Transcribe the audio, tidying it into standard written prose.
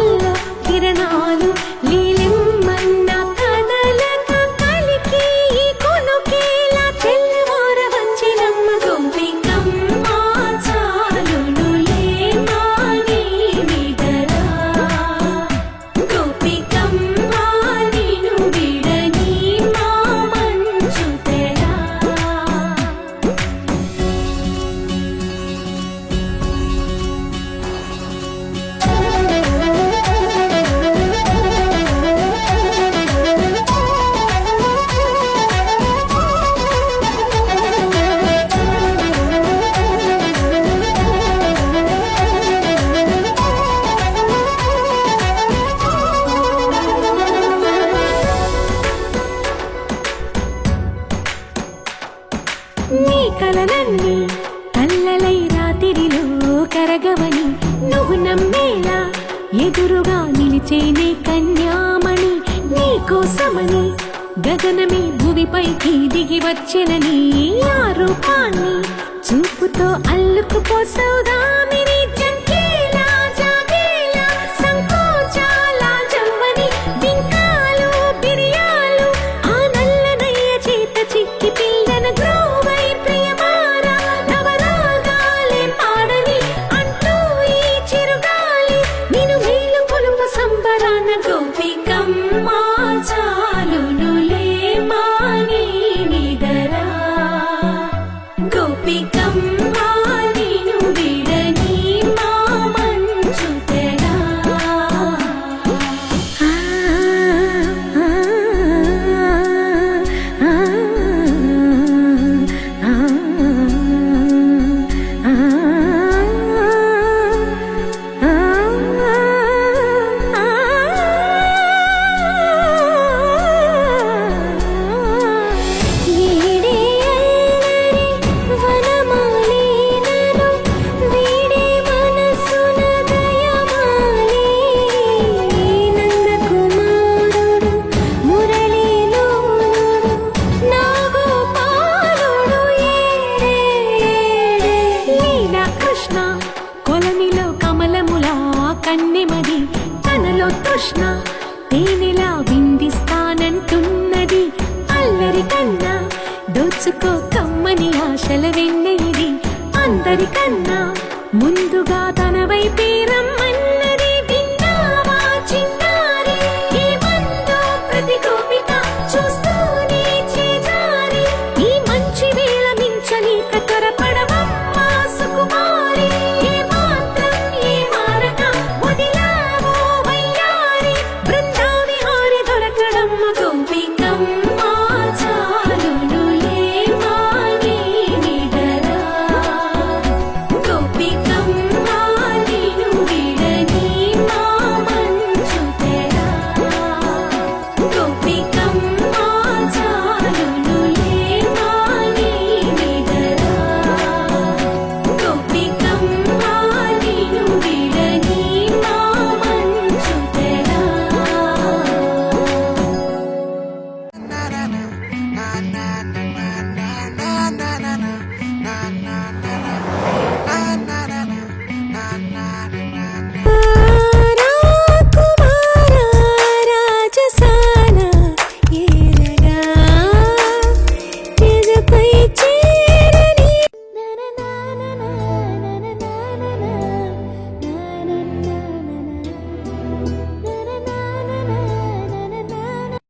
కళ్ళల్లో కిరణాలు లీలెమ్మన్న కథలతో కలికి ఈ కొనుకేలా తెల్లవార వచ్చినమ్మ గోపికమ్మ చాలునులే మాని నిదరా గోపికమ్మ నిను విడని మా మంచు తెరా నీ కలలన్నీ కల్లలై రాత్రిలో కరగవని నువ్వు నమ్మేలా ఎదురుగా నిలిచేనే కన్యామణి నీకోసమని గగనమే భువిపైకి దిగి వచ్చెనని ఆ రూపాన్ని చూపుతో అల్లుకుపోసౌదామిని జంకేలా జాగేలా సంకోచాల జవ్వని బింకాలు బిరియాలు ఆ నల్లనయ్య చేత చిక్కి పిల్లన గ్రోవై ప్రియమారా నవరాగాలే పాడని అంటూ ఈ చిరుగాలి నిన్ను మేలు కొలుపు సంబరాన గోపికమ్మ చాలునులే మాని నిదరా గోపికమ్మ నిను విడని మా మంచు తెరా కొలనిలో కమలములా కన్నెమది తనలో తృష్ణ తేనెలా విందిస్తానంటున్నది అల్లరి కన్నా దోచుకో కమ్మని ఆశల వెన్నెయిది అందరికన్నా ముందుగా తన వైపే రమ్మని